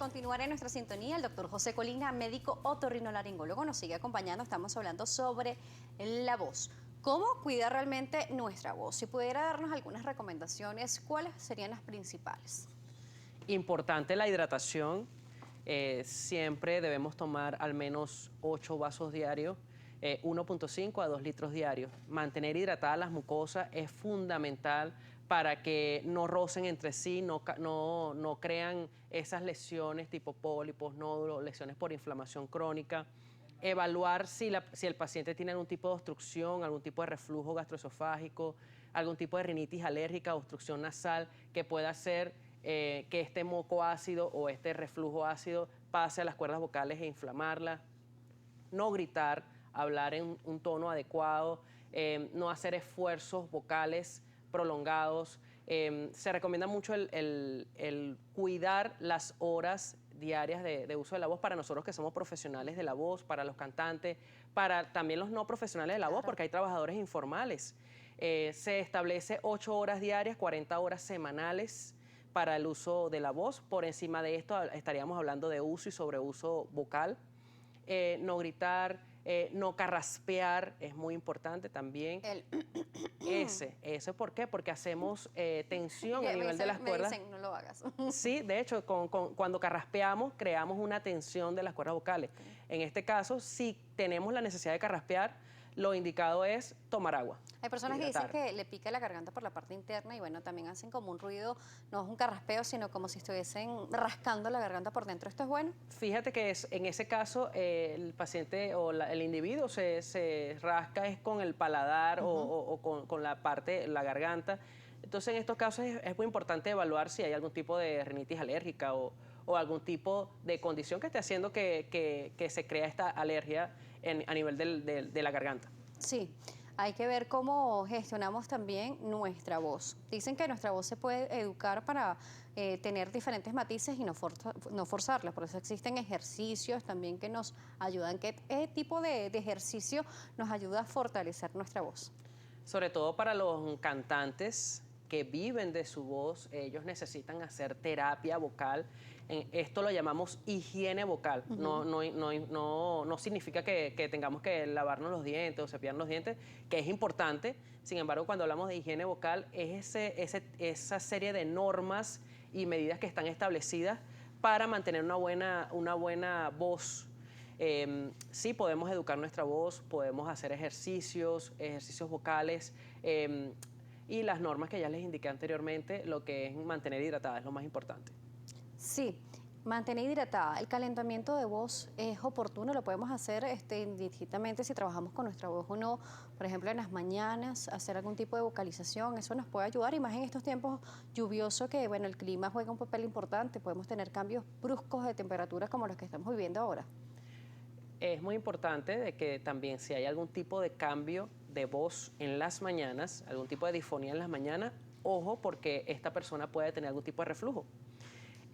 continuar en nuestra sintonía, el doctor José Colina, médico otorrinolaringólogo, nos sigue acompañando. Estamos hablando sobre la voz. ¿Cómo cuidar realmente nuestra voz? Si pudiera darnos algunas recomendaciones, ¿cuáles serían las principales? Importante la hidratación. Siempre debemos tomar al menos 8 vasos diarios, 1,5 a 2 litros diarios. Mantener hidratadas las mucosas es fundamental para que no rocen entre sí, no crean esas lesiones tipo pólipos, nódulos, lesiones por inflamación crónica. Evaluar si el paciente tiene algún tipo de obstrucción, algún tipo de reflujo gastroesofágico, algún tipo de rinitis alérgica, obstrucción nasal, que pueda hacer que este moco ácido o este reflujo ácido pase a las cuerdas vocales e inflamarlas. No gritar, hablar en un tono adecuado, no hacer esfuerzos vocales prolongados. Se recomienda mucho el cuidar las horas diarias de uso de la voz para nosotros que somos profesionales de la voz, para los cantantes, para también los no profesionales de la voz, porque hay trabajadores informales. Se establece 8 horas diarias, 40 horas semanales para el uso de la voz. Por encima de esto estaríamos hablando de uso y sobreuso vocal. No gritar, no carraspear, es muy importante también. Ese, ¿por qué? Porque hacemos tensión a nivel de las cuerdas. Me dicen, no lo hagas. Sí, de hecho, cuando carraspeamos, creamos una tensión de las cuerdas vocales. En este caso, si tenemos la necesidad de carraspear, lo indicado es tomar agua. Hay personas que dicen que le pica la garganta por la parte interna y bueno, también hacen como un ruido, no es un carraspeo, sino como si estuviesen rascando la garganta por dentro. ¿Esto es bueno? Fíjate que en ese caso el paciente o el individuo se rasca es con el paladar o con la parte, la garganta. Entonces en estos casos es muy importante evaluar si hay algún tipo de rinitis alérgica o algún tipo de condición que esté haciendo que se crea esta alergia a nivel de la garganta. Sí, hay que ver cómo gestionamos también nuestra voz. Dicen que nuestra voz se puede educar para tener diferentes matices y no forzarla. Por eso existen ejercicios también que nos ayudan. ¿Qué tipo de ejercicio nos ayuda a fortalecer nuestra voz? Sobre todo para los cantantes que viven de su voz, ellos necesitan hacer terapia vocal. Esto lo llamamos higiene vocal. No significa que tengamos que lavarnos los dientes o cepillarnos los dientes, que es importante. Sin embargo, cuando hablamos de higiene vocal, es esa serie de normas y medidas que están establecidas para mantener una buena voz. Sí, podemos educar nuestra voz, podemos hacer ejercicios vocales, y las normas que ya les indiqué anteriormente, lo que es mantener hidratada es lo más importante. Sí, mantener hidratada. El calentamiento de voz es oportuno, lo podemos hacer indistintamente si trabajamos con nuestra voz o no. Por ejemplo, en las mañanas, hacer algún tipo de vocalización, eso nos puede ayudar. Y más en estos tiempos lluviosos que, bueno, el clima juega un papel importante. Podemos tener cambios bruscos de temperatura como los que estamos viviendo ahora. Es muy importante de que también si hay algún tipo de cambio de voz en las mañanas, algún tipo de disfonía en las mañanas, ojo porque esta persona puede tener algún tipo de reflujo.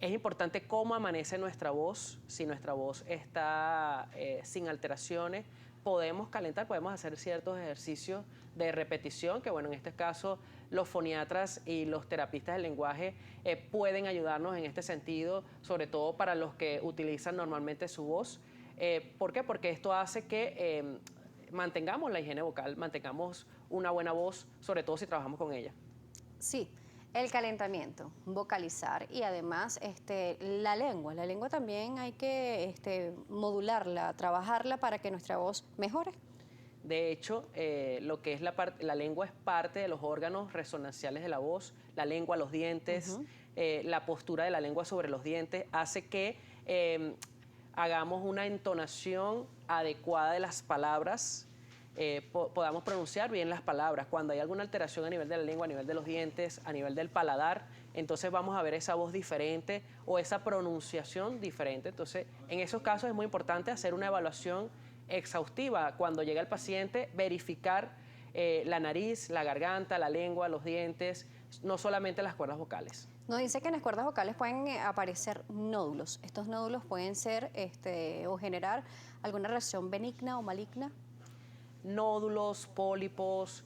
Es importante cómo amanece nuestra voz. Si nuestra voz está sin alteraciones, podemos calentar, podemos hacer ciertos ejercicios de repetición, que bueno, en este caso los foniatras y los terapistas del lenguaje pueden ayudarnos en este sentido, sobre todo para los que utilizan normalmente su voz. ¿Por qué? Porque esto hace que mantengamos la higiene vocal, mantengamos una buena voz, sobre todo si trabajamos con ella. Sí, el calentamiento, vocalizar y además la lengua también hay que modularla, trabajarla para que nuestra voz mejore. De hecho, lo que es la lengua es parte de los órganos resonanciales de la voz. La lengua, los dientes, la postura de la lengua sobre los dientes hace que hagamos una entonación adecuada de las palabras, podamos pronunciar bien las palabras. Cuando hay alguna alteración a nivel de la lengua, a nivel de los dientes, a nivel del paladar, entonces vamos a ver esa voz diferente o esa pronunciación diferente. Entonces, en esos casos es muy importante hacer una evaluación exhaustiva. Cuando llega el paciente, verificar la nariz, la garganta, la lengua, los dientes, no solamente las cuerdas vocales. Nos dice que en las cuerdas vocales pueden aparecer nódulos. Estos nódulos pueden ser o generar alguna reacción benigna o maligna. Nódulos, pólipos,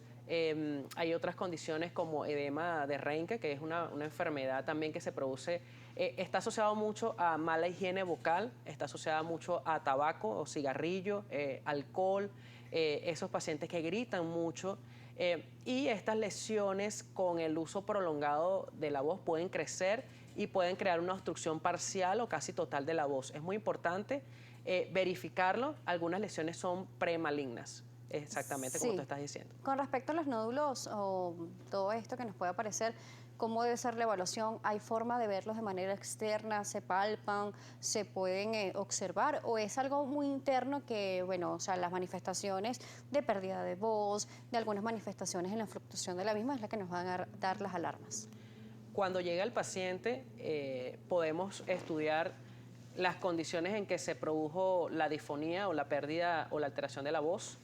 hay otras condiciones como edema de Reinke, que es una enfermedad también que se produce Está asociado mucho a mala higiene vocal, está asociada mucho a tabaco o cigarrillo, alcohol, esos pacientes que gritan mucho. Y estas lesiones con el uso prolongado de la voz pueden crecer y pueden crear una obstrucción parcial o casi total de la voz. Es muy importante verificarlo. Algunas lesiones son premalignas, exactamente como tú estás diciendo. Con respecto a los nódulos o todo esto que nos puede aparecer, ¿cómo debe ser la evaluación? ¿Hay forma de verlos de manera externa? ¿Se palpan? ¿Se pueden observar? ¿O es algo muy interno que, bueno, o sea, las manifestaciones de pérdida de voz, de algunas manifestaciones en la fluctuación de la misma es la que nos van a dar las alarmas? Cuando llega el paciente, podemos estudiar las condiciones en que se produjo la disfonía o la pérdida o la alteración de la voz.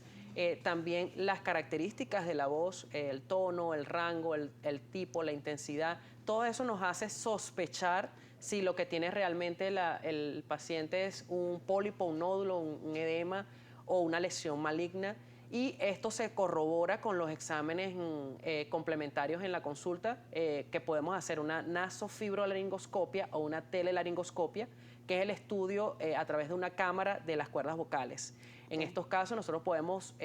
También las características de la voz, el tono, el rango, el tipo, la intensidad, todo eso nos hace sospechar si lo que tiene realmente el paciente es un pólipo, un nódulo, un edema o una lesión maligna. Y esto se corrobora con los exámenes complementarios en la consulta, que podemos hacer una nasofibrolaringoscopia o una telelaringoscopia, que es el estudio a través de una cámara de las cuerdas vocales. En estos casos nosotros podemos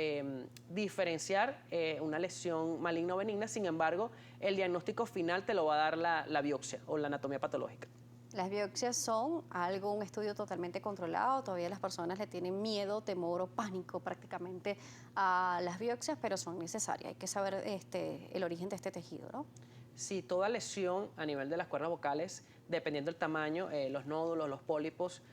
diferenciar una lesión maligna o benigna, sin embargo, el diagnóstico final te lo va a dar la biopsia o la anatomía patológica. Las biopsias son un estudio totalmente controlado, todavía las personas le tienen miedo, temor o pánico prácticamente a las biopsias, pero son necesarias, hay que saber el origen de este tejido, ¿no? Sí, toda lesión a nivel de las cuerdas vocales, dependiendo del tamaño, los nódulos, los pólipos,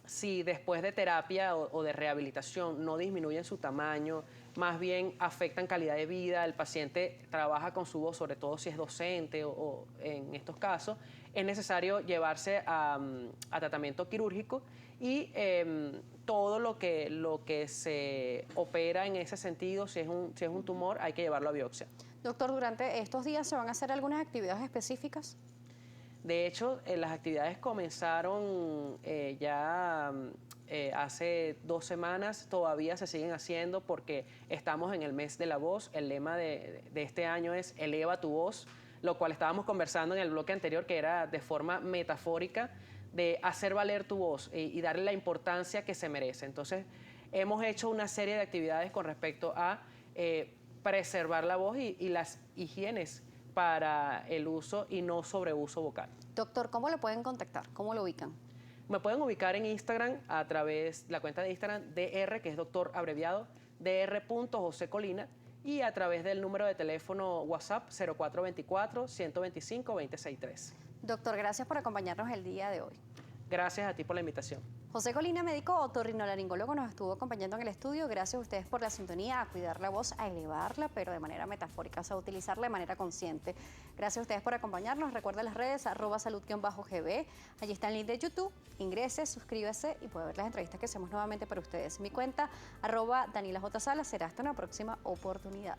si después de terapia o de rehabilitación no disminuyen su tamaño, más bien afectan calidad de vida, el paciente trabaja con su voz, sobre todo si es docente o en estos casos, es necesario llevarse a tratamiento quirúrgico y todo lo que se opera en ese sentido, si es un tumor, hay que llevarlo a biopsia. Doctor, durante estos días se van a hacer algunas actividades específicas. De hecho, las actividades comenzaron ya hace 2 semanas, todavía se siguen haciendo porque estamos en el mes de la voz. El lema de este año es Eleva tu voz, lo cual estábamos conversando en el bloque anterior, que era de forma metafórica de hacer valer tu voz y darle la importancia que se merece. Entonces, hemos hecho una serie de actividades con respecto a preservar la voz y las higienes para el uso y no sobreuso vocal. Doctor, ¿cómo lo pueden contactar? ¿Cómo lo ubican? Me pueden ubicar en Instagram a través de la cuenta de Instagram DR, que es doctor abreviado, dr.josecolina, y a través del número de teléfono WhatsApp 0424-125-263. Doctor, gracias por acompañarnos el día de hoy. Gracias a ti por la invitación. José Colina, médico otorrinolaringólogo, nos estuvo acompañando en el estudio. Gracias a ustedes por la sintonía, a cuidar la voz, a elevarla, pero de manera metafórica, o sea, utilizarla de manera consciente. Gracias a ustedes por acompañarnos. Recuerden las redes, @salud_gb. Allí está el link de YouTube. Ingrese, suscríbase y puede ver las entrevistas que hacemos nuevamente para ustedes. Mi cuenta, @DanielaJSala. Será hasta una próxima oportunidad.